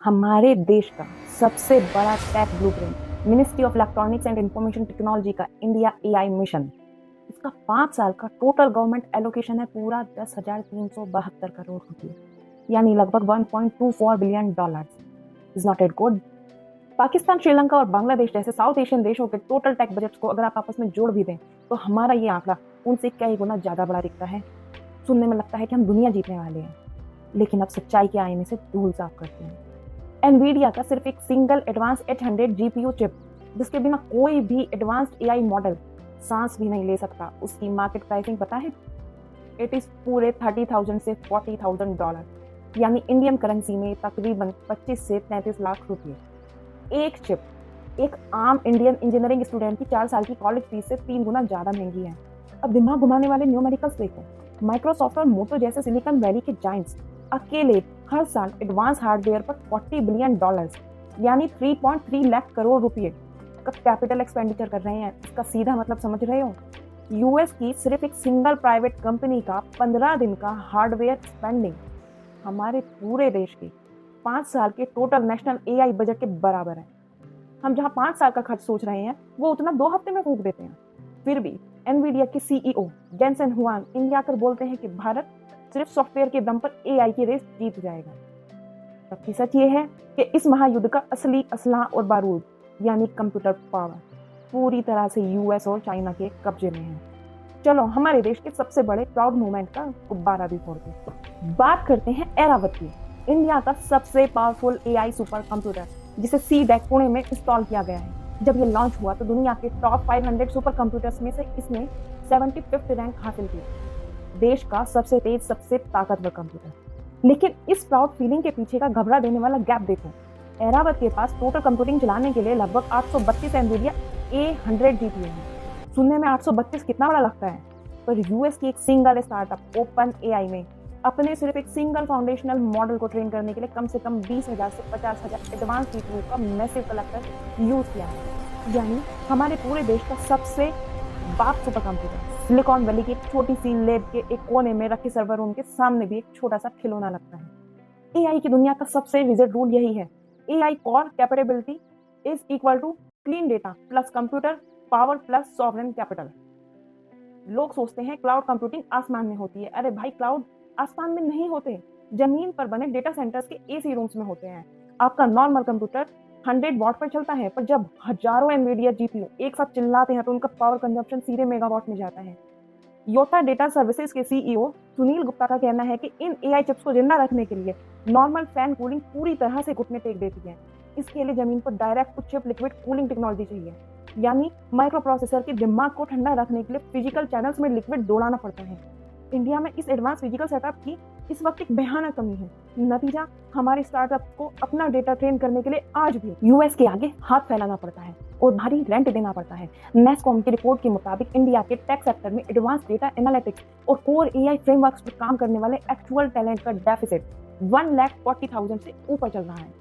हमारे देश का सबसे बड़ा tech blueprint ministry of electronics and information technology का इंडिया एआई मिशन। इसका 5 साल का टोटल गवर्नमेंट एलोकेशन है पूरा 10,372 करोड़ रुपये, यानी लगभग $1.24 billion. Is not it good? Pakistan, Sri Lanka और बांग्लादेश जैसे साउथ एशियन देशों के टोटल टेक बजट को अगर आप आपस में जोड़ भी दें तो हमारा ये आंकड़ा उनसे कई गुना ज्यादा बड़ा दिखता है। सुनने में लगता है कि हम दुनिया जीतने वाले हैं, लेकिन अब सच्चाई के आईने से धूल साफ करते हैं। एनवीडिया का सिर्फ एक सिंगल एडवांस 800 जीपीयू चिप, जिसके बिना कोई भी एडवांस्ड एआई मॉडल सांस भी नहीं ले सकता, उसकी मार्केट प्राइसिंग पता है? इट इज पूरे 30,000 से $40,000, यानी इंडियन करेंसी में तकरीबन 25 से 33 लाख रुपए। एक चिप एक आम इंडियन इंजीनियरिंग स्टूडेंट की 4 साल की कॉलेज फीस से 3 गुना ज्यादा महंगी है। अब दिमाग घुमाने वाले न्यूमेरिकल्स देखो। माइक्रोसॉफ्ट और मोटो जैसे सिलिकॉन वैली के जाइंट्स अकेले हर साल एडवांस हार्डवेयर पर $40 बिलियन, यानी 3.3 लाख करोड़ रुपए का कैपिटल एक्सपेंडिचर कर रहे हैं। इसका सीधा मतलब समझ रहे हो? यूएस की सिर्फ एक सिंगल प्राइवेट कंपनी का 15 दिन का हार्डवेयर स्पेंडिंग हमारे पूरे देश के 5 साल के टोटल नेशनल एआई बजट के बराबर है। हम जहां 5 साल का खर्च सोच रहे हैं वो उतना 2 हफ्ते में फूंक देते हैं। फिर भी एनवीडिया के सीईओ जेनसेन हुआंग इंडिया आकर बोलते हैं कि भारत सिर्फ सॉफ्टवेयर के दम पर एआई की रेस जीत जाएगा। जबकि सच ये है कि इस महायुद्ध का असली असलहा और बारूद यानी कंप्यूटर पावर पूरी तरह से यूएस और चाइना के कब्जे में है। चलो हमारे देश के सबसे बड़े प्राउड मूवमेंट का गुब्बारा भी फोड़ते हैं। बात करते हैं ऐरावत की, इंडिया का सबसे पावरफुल एआई सुपर कंप्यूटर, जिसे सीडेक पुणे में इंस्टॉल किया गया है। जब ये लॉन्च हुआ तो दुनिया के टॉप 500 सुपर कंप्यूटर्स में से इसने 75th रैंक हासिल की। देश का सबसे तेज, सबसे ताकतवर कंप्यूटर। लेकिन इस प्राउड फीलिंग के पीछे का घबरा देने वाला गैप देखो। ऐरावत के पास टोटल कंप्यूटिंग चलाने के लिए लगभग 832 एनवीडिया A100 जीपीयू है। सुनने में 832 कितना बड़ा लगता है, पर यूएस की एक सिंगल स्टार्टअप ओपन एआई में अपने सिर्फ एक सिंगल फाउंडेशनल मॉडल को ट्रेन करने के लिए कम से कम 20,000 से 50,000 एडवांस जीपीयू का मैसिव कलेक्टर यूज किया है। यानी हमारे पूरे देश का सबसे बाप सुपर कंप्यूटर सिलिकॉन वैली की एक छोटी सी लैब के एक कोने में रखे सर्वर रूम के सामने भी एक छोटा सा खिलौना लगता है। एआई की दुनिया का सबसे रिजिड रूल यही है, AI core capability is equal to clean data plus computer power plus sovereign capital. लोग सोचते हैं क्लाउड कंप्यूटिंग आसमान में होती है। अरे भाई, क्लाउड आसमान में नहीं होते, जमीन पर बने डेटा सेंटर्स के एसी रूम्स में होते हैं। आपका नॉर्मल कंप्यूटर 100 वॉट पर चलता है, पर जब हजारों एनवीडिया जीपीयू एक साथ चिल्लाते हैं तो उनका पावर कंजप्शन सीधे मेगावाट में जाता है। योटा डेटा सर्विसेज के सीईओ सुनील गुप्ता का कहना है कि इन एआई चिप्स को जिंदा रखने के लिए नॉर्मल फैन कूलिंग पूरी तरह से घुटने टेक देती है। इसके लिए जमीन पर direct chip liquid cooling technology चाहिए, यानी माइक्रो प्रोसेसर के दिमाग को ठंडा रखने के लिए फिजिकल चैनल्स में लिक्विड दौड़ाना पड़ता है। इंडिया में इस एडवांस फिजिकल सेटअप की इस वक्त एक भयानक कमी है। नतीजा, हमारे स्टार्टअप को अपना डेटा ट्रेन करने के लिए आज भी यूएस के आगे हाथ फैलाना पड़ता है और भारी रेंट देना पड़ता है। नेस्कॉम की रिपोर्ट के मुताबिक इंडिया के टेक सेक्टर में एडवांस डेटा एनालिटिक्स और कोर एआई फ्रेमवर्क्स पर काम करने वाले एक्चुअल टैलेंट का डेफिसिट 1,40,000 से ऊपर चल रहा है।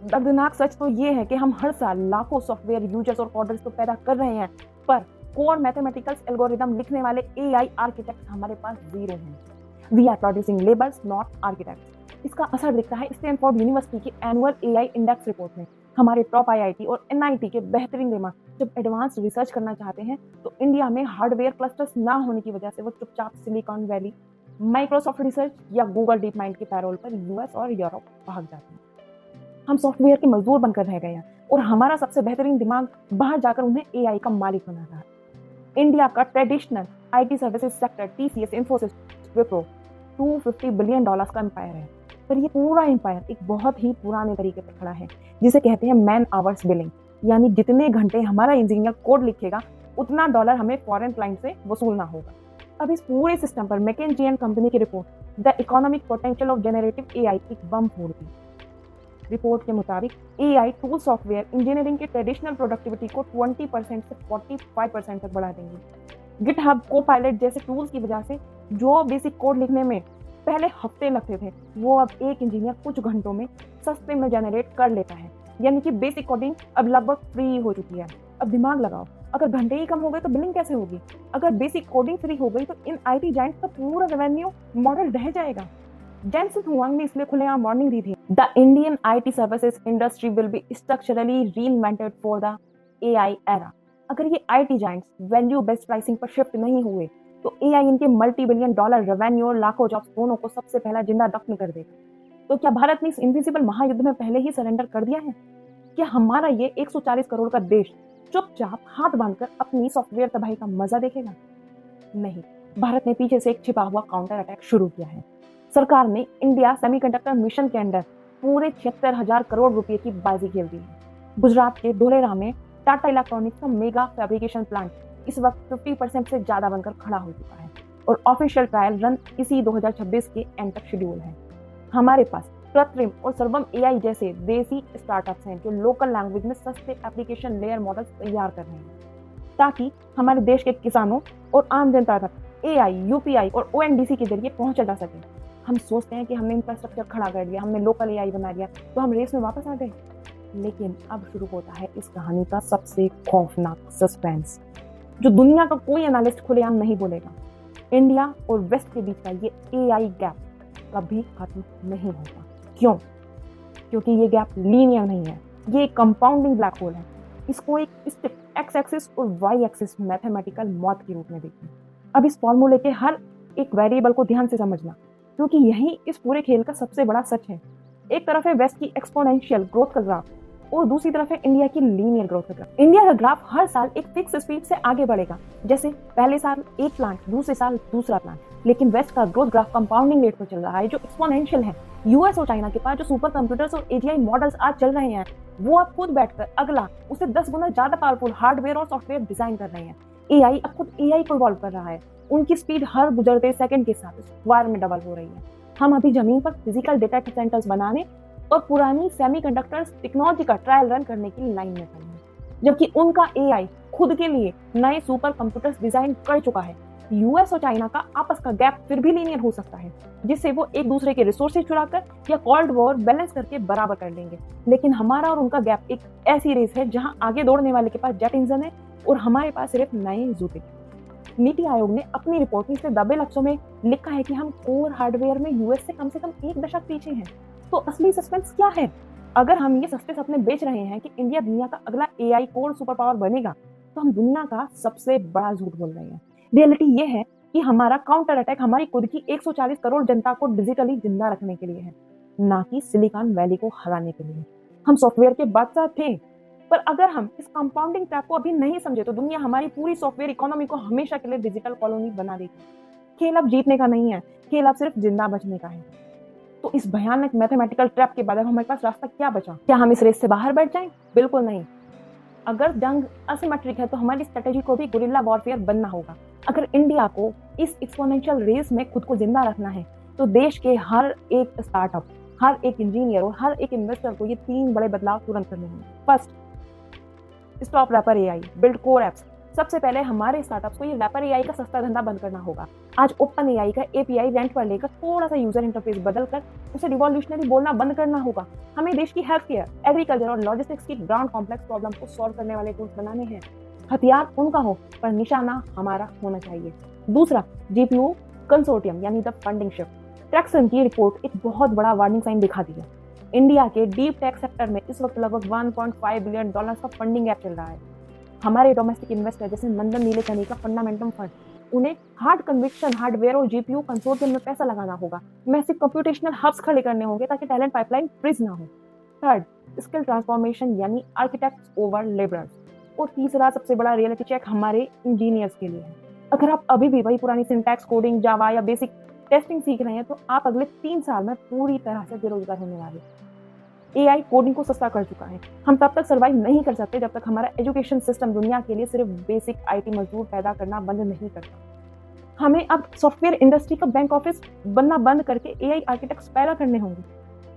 दर्दनाक सच तो ये है कि हम हर साल लाखों सॉफ्टवेयर यूजर्स और कोडर्स तो पैदा कर रहे हैं, पर कोर मैथमेटिकल एल्गोरिदम लिखने वाले एआई आर्किटेक्ट हमारे पास जीरो हैं। We are producing labours not architects. इसका असर दिखता है स्टैनफोर्ड यूनिवर्सिटी की एनुअल एआई इंडेक्स रिपोर्ट में। हमारे टॉप आईआईटी और एनआईटी के बेहतरीन दिमाग जब एडवांस रिसर्च करना चाहते हैं तो इंडिया में हार्डवेयर क्लस्टर्स ना होने की वजह से वो चुपचाप सिलिकॉन वैली, माइक्रोसॉफ्ट रिसर्च या गूगल डीप माइंड के पैरोल पर यूएस और यूरोप भाग जाते हैं। हम सॉफ्टवेयर के मजदूर बनकर रह गए हैं और हमारा सबसे बेहतरीन दिमाग बाहर जाकर उन्हें एआई का मालिक बना रहा है। इंडिया का traditional IT services sector TCS, Infosys, Wipro $250 billion का एम्पायर है, पर ये पूरा एम्पायर एक बहुत ही पुराने तरीके पर खड़ा है, जिसे कहते हैं मैन आवर्स बिलिंग। यानी जितने घंटे हमारा इंजीनियर कोड लिखेगा उतना डॉलर हमें फॉरेन क्लाइंट से वसूलना होगा। अब इस पूरे सिस्टम पर मैकेंजी एंड कंपनी की report the economic potential of generative AI एक बम फोड़ दी। रिपोर्ट के मुताबिक एआई टूल सॉफ्टवेयर इंजीनियरिंग की ट्रेडिशनल प्रोडक्टिविटी को 20% से 45% तक बढ़ा देंगे। गिटहब, कोपायलट जैसे टूल्स की वजह से जो बेसिक कोड लिखने में पहले हफ्ते लगते थे, वो अब एक इंजीनियर कुछ घंटों में सस्ते में जनरेट कर लेता है। यानी कि बेसिक कोडिंग अब लगभग फ्री हो चुकी है। अब दिमाग लगाओ, अगर घंटे ही कम हो गए तो बिलिंग कैसे होगी? अगर बेसिक कोडिंग फ्री हो गई तो इन आईटी जायंट्स का पूरा रेवेन्यू मॉडल रह जाएगा। जेंसन हुआंग ने इसलिए खुलेआम वार्निंग दी थी, the Indian IT services industry will be structurally reinvented for the AI era. अगर ये IT giants value based pricing पर शिफ्ट नहीं हुए तो एआई इनके मल्टी बिलियन डॉलर रेवेन्यू और लाखों जॉब्स दोनों को सबसे पहला जिंदा दफन कर देगा। तो क्या भारत ने इस इनविजिबल महायुद्ध में पहले ही सरेंडर कर दिया है? क्या हमारा ये 140 करोड़ का देश चुपचाप हाथ बांधकर अपनी सॉफ्टवेयर तबाही का मजा देखेगा? नहीं, भारत ने पीछे से एक छिपा हुआ काउंटर अटैक शुरू किया है। सरकार ने इंडिया सेमीकंडक्टर मिशन के अंडर पूरे 76,000 करोड़ रुपए की बाजी खेल दी है। गुजरात के धोलेरा में टाटा इलेक्ट्रॉनिक्स का मेगा फैब्रिकेशन प्लांट इस वक्त 50% से ज्यादा बनकर खड़ा हो चुका है और ऑफिशियल ट्रायल रन इसी 2026 के एंड तक शेड्यूल है। हमारे पास कृत्रिम और सर्वम एआई जैसे देसी स्टार्टअप्स हैं जो लोकल लैंग्वेज में सस्ते एप्लीकेशन लेयर मॉडल्स तैयार कर रहे हैं ताकि हमारे देश के किसानों और आम जनता तक एआई, यूपीआई और ओएनडीसी के जरिए पहुंचा जा सके। हम सोचते हैं कि हमने इंफ्रास्ट्रक्चर खड़ा कर दिया, हमने लोकल एआई बना दिया तो हम रेस में वापस आ गए। लेकिन अब शुरू होता है इस कहानी का सबसे खौफनाक सस्पेंस, जो दुनिया का कोई एनालिस्ट खुलेआम नहीं बोलेगा। इंडिया और वेस्ट के बीच का ये एआई गैप कभी खत्म नहीं होगा। क्यों? क्योंकि ये गैप लीनियर नहीं है, ये एक कंपाउंडिंग ब्लैक होल है। इसको एक स्ट्रिक्ट एक्स एक्सिस और वाई एक्सिस मैथमेटिकल मौत के रूप में देखिए। अब इस फॉर्मूले के हर एक वेरिएबल को ध्यान से समझना, क्योंकि यही इस पूरे खेल का सबसे बड़ा सच है। एक तरफ है वेस्ट की एक्सपोनेंशियल ग्रोथ का ग्राफ और दूसरी तरफ है इंडिया की लीनियर ग्रोथ का ग्राफ। इंडिया का ग्राफ हर साल एक फिक्स स्पीड से आगे बढ़ेगा, जैसे पहले साल एक प्लांट, दूसरे साल दूसरा प्लांट। लेकिन वेस्ट का ग्रोथ ग्राफ कंपाउंडिंग रेट पर चल रहा है, जो एक्सपोनेंशियल है। यूएस और चाइना के पास जो सुपर कंप्यूटर्स और एजीआई मॉडल्स आज चल रहे हैं, वो अब खुद बैठकर अगला उससे 10 गुना ज्यादा पावरफुल हार्डवेयर और सॉफ्टवेयर डिजाइन कर रहे हैं। एआई अब खुद एआई को इवॉल्व कर रहा है। उनकी स्पीड हर गुजरते सेकंड के साथ स्क्वायर में डबल हो रही है। हम अभी जमीन पर फिजिकल डेटा सेंटर्स बनाने और पुरानी सेमीकंडक्टर्स टेक्नोलॉजी का ट्रायल रन करने की लाइन में खड़े हैं, जबकि उनका एआई खुद के लिए नए सुपर कंप्यूटर्स डिजाइन कर चुका है। यूएस और चाइना का आपस का गैप फिर भी लीनियर हो सकता है, जिससे वो एक दूसरे के रिसोर्सेज चुराकर या कोल्ड वॉर बैलेंस करके बराबर कर लेंगे। लेकिन हमारा और उनका गैप एक ऐसी रेस है जहां आगे दौड़ने वाले के पास जेट इंजन है और हमारे पास सिर्फ नए जूते। नीति आयोग ने अपनी रिपोर्ट में इसे दबे लफ्जों में लिखा है कि हम कोर हार्डवेयर में यूएस से कम 1 दशक पीछे हैं। तो असली सस्पेंस क्या है? अगर हम ये सस्ते सपने बेच रहे हैं कि इंडिया दुनिया का अगला एआई कोर सुपर पावर बनेगा, तो हम दुनिया का सबसे बड़ा झूठ बोल रहे हैं। रियलिटी ये है कि हमारा काउंटर अटैक हमारी खुद की 140 करोड़ जनता को डिजिटली जिंदा रखने के लिए है, ना कि सिलिकॉन वैली को हराने के लिए। हम सॉफ्टवेयर के बादशाह थे, पर अगर हम इस कंपाउंडिंग ट्रैप को अभी नहीं समझे तो दुनिया हमारी पूरी सॉफ्टवेयर इकोनॉमी को हमेशा के लिए डिजिटल कॉलोनी बना देगी। खेल अब जीतने का नहीं है, खेल अब सिर्फ जिंदा बचने का है। तो इस भयानक मैथमेटिकल ट्रैप के बाद हमारे पास रास्ता क्या बचा? क्या हम इस रेस से बाहर बैठ जाएं? बिल्कुल नहीं। अगर जंग असिमेट्रिक है तो हमारी स्ट्रेटेजी को भी गुरिल्ला वॉरफेयर बनना होगा। अगर इंडिया को इस एक्सपोनेंशियल रेस में खुद को जिंदा रखना है तो देश के हर एक स्टार्टअप, हर एक इंजीनियर और हर एक इन्वेस्टर को ये 3 बड़े बदलाव तुरंत करने होंगे। First, stop wrapper AI, build core apps. सबसे पहले हमारे स्टार्टअप्स को ये रैपर एआई का सस्ता धंधा बंद करना होगा। आज ओपन एआई का एपीआई रेंट पर लेकर थोड़ा सा यूजर इंटरफेस बदलकर उसे रिवॉल्यूशनरी बोलना बंद करना होगा। हमें देश की हेल्थ केयर, एग्रीकल्चर और लॉजिस्टिक्स की ग्राउंड कॉम्प्लेक्स प्रॉब्लम को सॉल्व करने वाले टूल्स बनाने हैं। हथियार उनका हो पर निशाना हमारा होना चाहिए। दूसरा, जीपीयू कंसोर्टियम यानी द फंडिंग शिफ्ट। ट्रैक्सन की रिपोर्ट एक बहुत बड़ा वार्निंग साइन दिखा दी है। इंडिया के डीप टेक सेक्टर में इस वक्त लगभग 1.5 बिलियन डॉलर का फंडिंग गैप चल रहा है। हमारे डोमेस्टिक इन्वेस्टर जैसे नंदन नीलेकनी का फंडामेंटम फंड, उन्हें हार्ड कन्विक्शन हार्डवेयर और जीपीयू कंसोर्टियम में पैसा लगाना होगा। मैसिव कंप्यूटेशनल हब्स खड़े करने होंगे ताकि टैलेंट पाइपलाइन फ्रीज ना हो। थर्ड, स्किल ट्रांसफॉर्मेशन यानी आर्किटेक्ट्स ओवर लेबरर्स। और तीसरा सबसे बड़ा रियलिटी चेक हमारे इंजीनियर्स के लिए है। अगर आप अभी भी वही पुरानी सिंटैक्स, कोडिंग, जावा या बेसिक टेस्टिंग सीख रहे हैं तो आप अगले 3 साल में पूरी तरह से बेरोजगार होने वाले। एआई कोडिंग को सस्ता कर चुका है। हम तब तक सर्वाइव नहीं कर सकते जब तक हमारा एजुकेशन सिस्टम दुनिया के लिए सिर्फ बेसिक आईटी मजदूर पैदा करना बंद नहीं करता। हमें अब सॉफ्टवेयर इंडस्ट्री का बैंक ऑफिस बनना बंद करके एआई आर्किटेक्ट्स पैदा करने होंगे।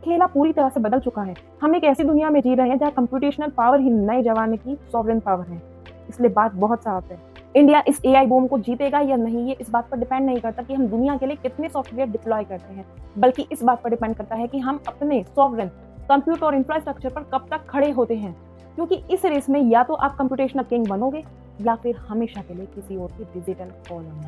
खेला पूरी तरह से बदल चुका है। हम एक ऐसी दुनिया में जी रहे हैं जहाँ कंप्यूटेशनल पावर ही नए जमाने की सॉवरेन पावर है। इसलिए बात बहुत साफ है, इंडिया इस एआई बूम को जीतेगा या नहीं ये इस बात पर डिपेंड नहीं करता कि हम दुनिया के लिए कितने सॉफ्टवेयर डिप्लॉय करते हैं, बल्कि इस बात पर डिपेंड करता है कि हम अपने सॉवरेन कंप्यूटर और इंफ्रास्ट्रक्चर पर कब तक खड़े होते हैं। क्योंकि इस रेस में या तो आप कंप्यूटेशनल किंग बनोगे या फिर हमेशा के लिए किसी और की डिजिटल कॉलोनी।